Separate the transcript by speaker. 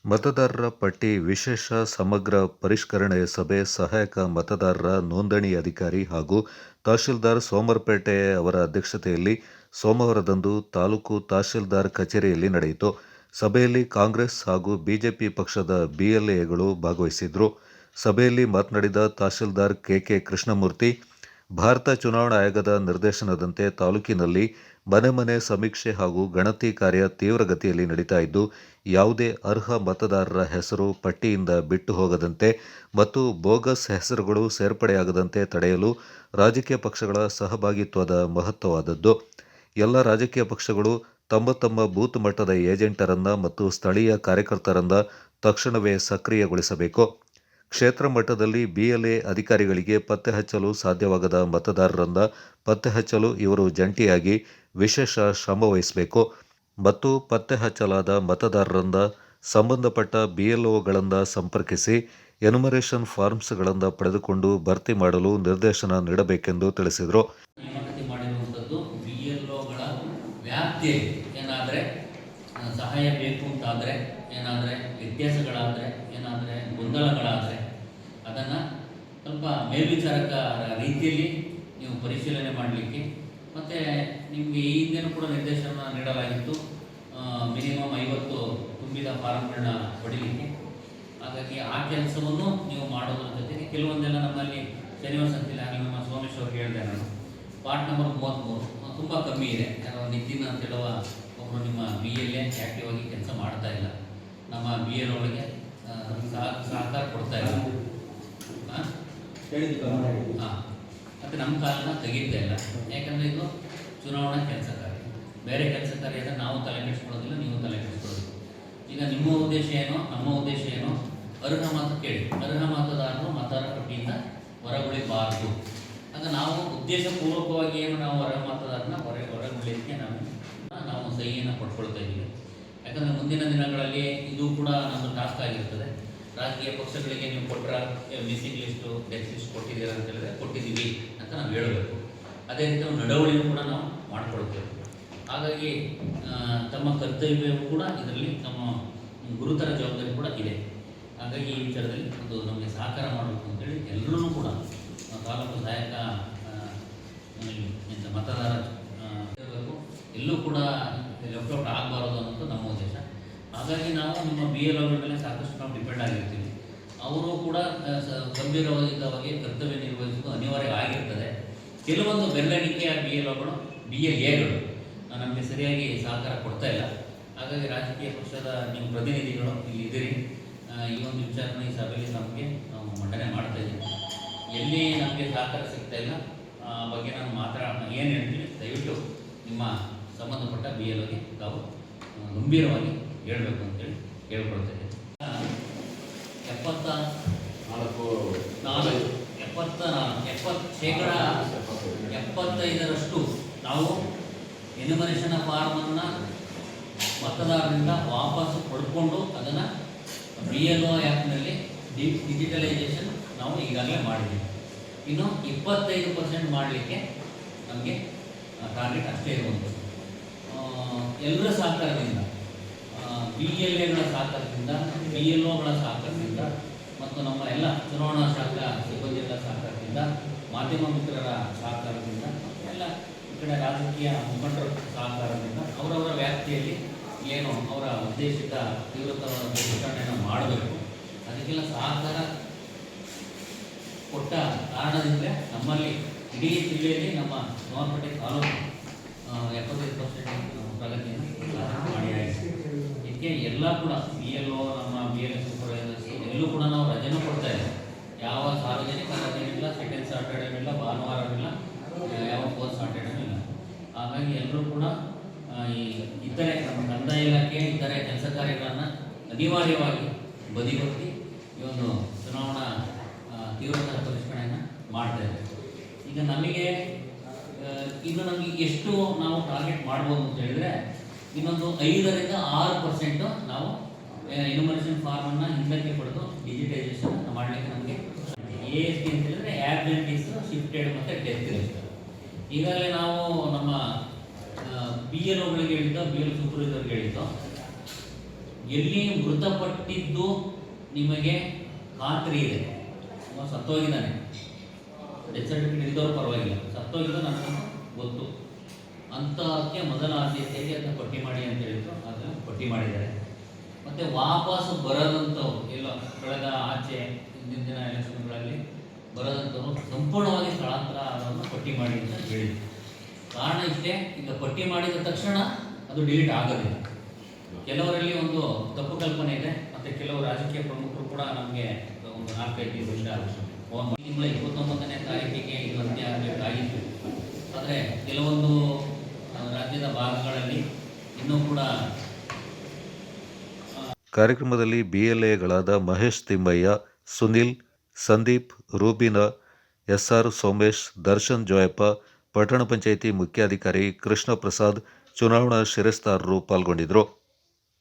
Speaker 1: ಮತದಾರರ ಪಟ್ಟಿ ವಿಶೇಷ ಸಮಗ್ರ ಪರಿಷ್ಕರಣೆ ಸಭೆ ಸಹಾಯಕ ಮತದಾರರ ನೋಂದಣಿ ಅಧಿಕಾರಿ ಹಾಗೂ ತಹಶೀಲ್ದಾರ್ ಸೋಮರಪೇಟೆ ಅವರ ಅಧ್ಯಕ್ಷತೆಯಲ್ಲಿ ಸೋಮವಾರದಂದು ತಾಲೂಕು ತಹಶೀಲ್ದಾರ್ ಕಚೇರಿಯಲ್ಲಿ ನಡೆಯಿತು. ಸಭೆಯಲ್ಲಿ ಕಾಂಗ್ರೆಸ್ ಹಾಗೂ ಬಿಜೆಪಿ ಪಕ್ಷದ ಬಿಎಲ್ಎಗಳು ಭಾಗವಹಿಸಿದ್ರು. ಸಭೆಯಲ್ಲಿ ಮಾತನಾಡಿದ ತಹಶೀಲ್ದಾರ್ ಕೆಕೆ ಕೃಷ್ಣಮೂರ್ತಿ, ಭಾರತ ಚುನಾವಣಾ ಆಯೋಗದ ನಿರ್ದೇಶನದಂತೆ ತಾಲೂಕಿನಲ್ಲಿ ಮನೆ ಮನೆ ಸಮೀಕ್ಷೆ ಹಾಗೂ ಗಣತಿ ಕಾರ್ಯ ತೀವ್ರಗತಿಯಲ್ಲಿ ನಡೀತಾ ಇದ್ದು, ಯಾವುದೇ ಅರ್ಹ ಮತದಾರರ ಹೆಸರು ಪಟ್ಟಿಯಿಂದ ಬಿಟ್ಟು ಹೋಗದಂತೆ ಮತ್ತು ಬೋಗಸ್ ಹೆಸರುಗಳು ಸೇರ್ಪಡೆಯಾಗದಂತೆ ತಡೆಯಲು ರಾಜಕೀಯ ಪಕ್ಷಗಳ ಸಹಭಾಗಿತ್ವದ ಮಹತ್ವವಾದದ್ದು. ಎಲ್ಲ ರಾಜಕೀಯ ಪಕ್ಷಗಳು ತಮ್ಮ ತಮ್ಮ ಬೂತ್ ಮಟ್ಟದ ಏಜೆಂಟರನ್ನ ಮತ್ತು ಸ್ಥಳೀಯ ಕಾರ್ಯಕರ್ತರನ್ನ ತಕ್ಷಣವೇ ಸಕ್ರಿಯಗೊಳಿಸಬೇಕು. ಕ್ಷೇತ್ರ ಮಟ್ಟದಲ್ಲಿ ಬಿಎಲ್ಎ ಅಧಿಕಾರಿಗಳಿಗೆ ಪತ್ತೆ ಹಚ್ಚಲು ಸಾಧ್ಯವಾಗದ ಮತದಾರರನ್ನ ಪತ್ತೆ ಹಚ್ಚಲು ಇವರು ಜಂಟಿಯಾಗಿ ವಿಶೇಷ ಶ್ರಮ ವಹಿಸಬೇಕು ಮತ್ತು ಪತ್ತೆ ಹಚ್ಚಲಾದ ಮತದಾರರನ್ನ ಸಂಬಂಧಪಟ್ಟ ಬಿಎಲ್ಒಗಳಿಂದ ಸಂಪರ್ಕಿಸಿ ಎನ್ಯುಮರೇಷನ್ ಫಾರ್ಮ್ಸ್ಗಳಿಂದ ಪಡೆದುಕೊಂಡು ಭರ್ತಿ ಮಾಡಲು ನಿರ್ದೇಶನ ನೀಡಬೇಕೆಂದು ತಿಳಿಸಿದರು.
Speaker 2: ಏನಾದರೆ ಸಹಾಯ ಬೇಕು ಅಂತಾದರೆ, ಏನಾದರೆ ವ್ಯತ್ಯಾಸಗಳಾದರೆ, ಏನಾದರೆ ಗೊಂದಲಗಳಾದರೆ ಅದನ್ನು ಸ್ವಲ್ಪ ಮೇಲ್ವಿಚಾರಕ ರೀತಿಯಲ್ಲಿ ನೀವು ಪರಿಶೀಲನೆ ಮಾಡಲಿಕ್ಕೆ, ಮತ್ತು ನಿಮಗೆ ಈ ಹಿಂದೆನೂ ಕೂಡ ನಿರ್ದೇಶನ ನೀಡಲಾಗಿತ್ತು ಮಿನಿಮಮ್ 50 ತುಂಬಿದ ಫಾರಮ್ಗಳನ್ನ ಹೊಡಿಲಿಕ್ಕೆ. ಹಾಗಾಗಿ ಆ ಕೆಲಸವನ್ನು ನೀವು ಮಾಡೋದ್ರ ಜೊತೆಗೆ ಕೆಲವೊಂದೆಲ್ಲ ನಮ್ಮಲ್ಲಿ ಶನಿವಾರ ಸಂತಿಲ್ಲ, ಹಾಗೆ ನಮ್ಮ ಸೋಮೇಶ್ ಅವ್ರಿಗೆ ಹೇಳಿದೆ ನಾನು, ಪಾರ್ಟ್ ನಂಬರ್ 33 ತುಂಬ ಕಮ್ಮಿ ಇದೆ. ಯಾರೋ ನಿತಿನ್ ಅಂತ ಹೇಳುವ ಒಬ್ಬರು ನಿಮ್ಮ BLA ಆ್ಯಕ್ಟಿವ್ ಆಗಿ ಕೆಲಸ ಮಾಡ್ತಾ ಇಲ್ಲ, ನಮ್ಮ BL ಒಳಗೆ ಸಹಕಾರ ಕೊಡ್ತಾ ಇಲ್ಲ, ಮತ್ತು ನಮ್ಮ ಕಾಲನ್ನ ತೆಗಿತಾ ಇಲ್ಲ. ಯಾಕಂದರೆ ಇದು ಚುನಾವಣಾ ಕೆಲಸ ಕಾರ್ಯ, ಬೇರೆ ಕೆಲಸ ಕಾರ್ಯ ನಾವು ತಲೆ ಕೆಡಿಸ್ಕೊಳ್ಳೋದಿಲ್ಲ, ನೀವು ತಲೆ ಕೆಡಿಸ್ಕೊಳ್ಳೋದಿಲ್ಲ. ಈಗ ನಿಮ್ಮ ಉದ್ದೇಶ ಏನೋ, ನಮ್ಮ ಉದ್ದೇಶ ಏನೋ, ಅರ್ಹ ಮಾತು ಕೇಳಿ, ಅರ್ಹ ಮತದಾರರು ಮತದಾರ ಪಟ್ಟಿಯಿಂದ ಹೊರಗುಳಿಬಾರದು. ಆಗ ನಾವು ಉದ್ದೇಶಪೂರ್ವಕವಾಗಿ ಏನು ನಾವು ಅರ್ಹ ಮತದಾರನ ಹೊರಗುಳಿಯಲಿಕ್ಕೆ ನಾವು ಸಹಿಯನ್ನು ಪಡ್ಕೊಳ್ತಾ ಇದ್ದೀವಿ. ಯಾಕಂದರೆ ಮುಂದಿನ ದಿನಗಳಲ್ಲಿ ಇದು ಕೂಡ ನಮ್ಮದು ಟಾಸ್ಕ್ ಆಗಿರ್ತದೆ. ರಾಜಕೀಯ ಪಕ್ಷಗಳಿಗೆ ನೀವು ಕೊಟ್ಟರೆ ಮಿಸ್ಸಿಂಗ್ ಲಿಸ್ಟು, ಡೆತ್ ಲಿಸ್ಟ್ ಕೊಟ್ಟಿದ್ದೀರಾ ಅಂತ ಹೇಳಿದ್ರೆ ಕೊಟ್ಟಿದ್ದೀವಿ ಅಂತ ನಾವು ಹೇಳಬೇಕು. ಅದೇ ರೀತಿ ನಾವು ನಡವಳಿಕೆ ಕೂಡ ನಾವು ಮಾಡಿಕೊಳ್ತೇವೆ. ಹಾಗಾಗಿ ತಮ್ಮ ಕರ್ತವ್ಯವೂ ಕೂಡ ಇದರಲ್ಲಿ ನಮ್ಮ ಗುರುತರ ಜವಾಬ್ದಾರಿ ಕೂಡ ಇದೆ. ಹಾಗಾಗಿ ಈ ವಿಚಾರದಲ್ಲಿ ಒಂದು ನಮಗೆ ಸಹಕಾರ ಮಾಡಬೇಕು ಅಂತೇಳಿ ಎಲ್ಲರೂ ಕೂಡ ತಾಲೂಕು ಸಹಾಯಕ ಮತದಾರ ಇರಬೇಕು, ಎಲ್ಲೂ ಕೂಡ ಲೆಫ್ಟ್ ಆಗಬಾರದು ಅನ್ನೋದು ನಮ್ಮ ಉದ್ದೇಶ. ಹಾಗಾಗಿ ನಾವು ನಿಮ್ಮ BLO ಮೇಲೆ ಸಾಕಷ್ಟು ನಾವು ಡಿಪೆಂಡ್ ಆಗಿರ್ತೀವಿ. ಅವರು ಕೂಡ ಗಂಭೀರವಾಗಿ ಕರ್ತವ್ಯ ನಿರ್ವಹಿಸೋದು ಅನಿವಾರ್ಯ ಆಗಿರ್ತದೆ. ಕೆಲವೊಂದು ಬೆರಳೆಣಿಕೆಯ BLOಗಳು BLAಗಳು ನಮಗೆ ಸರಿಯಾಗಿ ಸಹಕಾರ ಕೊಡ್ತಾ ಇಲ್ಲ. ಹಾಗಾಗಿ ರಾಜಕೀಯ ಪಕ್ಷದ ನೀವು ಪ್ರತಿನಿಧಿಗಳು ಇಲ್ಲಿ ಇದ್ದೀರಿ, ಈ ಒಂದು ವಿಚಾರನ ಈ ಸಭೆಯಲ್ಲಿ ನಮಗೆ ನಾವು ಮಂಡನೆ ಮಾಡ್ತಾ ಇದ್ದೀವಿ. ಎಲ್ಲಿ ನಮಗೆ ಸಹಕಾರ ಸಿಗ್ತಾ ಇಲ್ಲ ಆ ಬಗ್ಗೆ ನಾನು ಏನು ಹೇಳ್ತೀನಿ, ದಯವಿಟ್ಟು ನಿಮ್ಮ ಸಂಬಂಧಪಟ್ಟ BLOಗೆ ತಾವು ಗಂಭೀರವಾಗಿ ಹೇಳಬೇಕು ಅಂತೇಳಿ ಹೇಳ್ಕೊಳ್ತಾ ಇದ್ದೀನಿ. 75% ನಾವು ಎನ್ಯುಮರೇಷನ್ ಫಾರ್ಮನ್ನು ಮತದಾರರಿಂದ ವಾಪಸ್ಸು ಪಡ್ಕೊಂಡು ಅದನ್ನು BLO ಆ್ಯಪ್ನಲ್ಲಿ ಡಿಜಿಟಲೈಸೇಷನ್ ನಾವು ಈಗಾಗಲೇ ಮಾಡಿದ್ದೀವಿ. ಇನ್ನು 25% ಮಾಡಲಿಕ್ಕೆ ನಮಗೆ ಟಾರ್ಗೆಟ್ ಅಷ್ಟೇ ಇರುವಂಥದ್ದು. ಎಲ್ಲರ ಸಹಕಾರದಿಂದ, BLAಗಳ ಸಹಕಾರದಿಂದ, BLOಗಳ ಸಹಕಾರದಿಂದ ಮತ್ತು ನಮ್ಮ ಎಲ್ಲ ಚುನಾವಣಾ ಶಾಖಾ ಸಿಬ್ಬಂದಿಗಳ ಸಹಕಾರದಿಂದ, ಮಾಧ್ಯಮ ಮಿತ್ರರ ಸಹಕಾರದಿಂದ, ಎಲ್ಲ ಈ ಕಡೆ ರಾಜಕೀಯ ಮುಖಂಡರ ಸಹಕಾರದಿಂದ ಅವರವರ ವ್ಯಾಪ್ತಿಯಲ್ಲಿ ಏನು ಅವರ ಉದ್ದೇಶಿತ ತೀವ್ರತರವಾದ ಪರಿಷ್ಕರಣೆಯನ್ನು ಮಾಡಬೇಕು. ಅದಕ್ಕೆಲ್ಲ ಸಹಕಾರ ಕೊಟ್ಟ ಕಾರಣದಿಂದ ನಮ್ಮಲ್ಲಿ ಇಡೀ ಜಿಲ್ಲೆಯಲ್ಲಿ ನಮ್ಮ ಸೋಮರಪೇಟೆ ತಾಲೂಕು 75% ಪ್ರಗತಿಯನ್ನು ಮಾಡಿಯಾಗಿದೆ. ಇದಕ್ಕೆ ಎಲ್ಲ ಕೂಡ BLO, ನಮ್ಮ BLA ಸೂಪರ್ವೈಸರ್ಸ್ ಎಲ್ಲೂ ಕೂಡ ನಾವು ರಜೆನೂ ಕೊಡ್ತಾ ಇಲ್ಲ. ಯಾವ ಸಾರ್ವಜನಿಕ ರಜೆನಿಲ್ಲ, ಸೆಕೆಂಡ್ ಸಾಟರ್ಡೇ ಇಲ್ಲ, ಭಾನುವಾರವಿಲ್ಲ, ಯಾವ ಫೋರ್ತ್ ಸಾಟರ್ಡೇ ಇಲ್ಲ. ಹಾಗಾಗಿ ಎಲ್ಲರೂ ಕೂಡ ಇತರೆ ನಮ್ಮ ಕಂದಾಯ ಇಲಾಖೆ ಇತರೆ ಕೆಲಸ ಕಾರ್ಯಗಳನ್ನು ಅನಿವಾರ್ಯವಾಗಿ ಬದಿಗೊತ್ತಿ ಈ ಒಂದು ಚುನಾವಣಾ ತೀವ್ರತರ ಪರಿಷ್ಕರಣೆಯನ್ನು ಮಾಡ್ತಾ ಇದ್ದೇವೆ. ಈಗ ನಮಗೆ ಎಷ್ಟು ನಾವು ಟಾರ್ಗೆಟ್ ಮಾಡ್ಬೋದು ಅಂತ ಹೇಳಿದ್ರೆ, ಇನ್ನೊಂದು 5-6% ನಾವು ಎನ್ಯುಮರೇಷನ್ ಫಾರ್ಮನ್ನು ಹಿಂದಕ್ಕೆ ಪಡೆದು ಡಿಜಿಟೈಸೇಷನ್ ಮಾಡಲಿಕ್ಕೆ ನಮಗೆ AST ಅಂತ ಹೇಳಿದ್ರೆ ಆಬ್ಸೆಂಟೀಸ್, ಶಿಫ್ಟೆಡ್ ಮತ್ತು ಡೆತ್ ಲಿಸ್ಟ್. ಈಗಾಗಲೇ ನಾವು ನಮ್ಮ BLOಗಳಿಗೆ ಹೇಳಿದ್ದೋ, BLO ಸೂಪರ್ವೈಸರ್ಗೆ ಹೇಳಿದ್ದೋ, ಎಲ್ಲಿ ಮೃತಪಟ್ಟಿದ್ದು ನಿಮಗೆ ಖಾತ್ರಿ ಇದೆ, ಅವ ಸತ್ತೋಗಿದ್ದಾನೆ, ಡೆತ್ ಸರ್ಟಿಫಿಕೇಟ್ ಇದ್ದವ್ರು ಪರವಾಗಿಲ್ಲ, ಸತ್ತೋಗಿದ್ದು ನನಗೆ ಗೊತ್ತು, ಅಂಥಕ್ಕೆ ಮೊದಲ ಆದ್ಯತೆಗೆ ಅದನ್ನ ಪಟ್ಟಿ ಮಾಡಿ ಅಂತ ಹೇಳಿದ್ರು. ಅದನ್ನು ಪಟ್ಟಿ ಮಾಡಿದ್ದಾರೆ. ಮತ್ತು ವಾಪಸ್ ಬರೋದಂಥವು ಎಲ್ಲ ಕಳೆದ ಆಚೆ ಹಿಂದಿನ ದಿನ ಎಲೆಕ್ಷನ್ಗಳಲ್ಲಿ ಬರೋದಂಥವ್ರು ಸಂಪೂರ್ಣವಾಗಿ ಸ್ಥಳಾಂತರ ಆಗೋದನ್ನು ಪಟ್ಟಿ ಮಾಡಿ ಅಂತ ಹೇಳಿದ್ರು. ಕಾರಣ ಇಷ್ಟೇ, ಈಗ ಪಟ್ಟಿ ಮಾಡಿದ ತಕ್ಷಣ ಅದು ಡಿಲೀಟ್ ಆಗೋದಿಲ್ಲ. ಕೆಲವರಲ್ಲಿ ಒಂದು ತಪ್ಪು ಕಲ್ಪನೆ ಇದೆ, ಮತ್ತು ಕೆಲವು ರಾಜಕೀಯ ಪ್ರಮುಖರು ಕೂಡ ನಮಗೆ ಒಂದು 4-5 ವರ್ಷ ಫೋನ್ ಮಾಡಿ ತಿಂಗಳ 29ನೇ ತಾರೀಕಿಗೆ ಇದು ಅಂತ್ಯ ಆಗಬೇಕಾಗಿತ್ತು. ಆದರೆ ಕೆಲವೊಂದು ರಾಜ್ಯದ ಭಾಗಗಳಲ್ಲಿ ಇನ್ನೂ ಕೂಡ
Speaker 1: ಕಾರ್ಯಕ್ರಮದಲ್ಲಿ ಬಿಎಲ್ಎಗಳಾದ ಮಹೇಶ್ ತಿಮ್ಮಯ್ಯ, ಸುನಿಲ್, ಸಂದೀಪ್, ರೂಬಿನಾ, ಎಸ್ಆರ್ ಸೋಮೇಶ್, ದರ್ಶನ್ ಜೋಯಪ್ಪ, ಪಟ್ಟಣ ಪಂಚಾಯಿತಿ ಮುಖ್ಯಾಧಿಕಾರಿ ಕೃಷ್ಣ ಪ್ರಸಾದ್, ಚುನಾವಣಾ ಶಿರಸ್ತಾರರು ಪಾಲ್ಗೊಂಡಿದ್ದರು.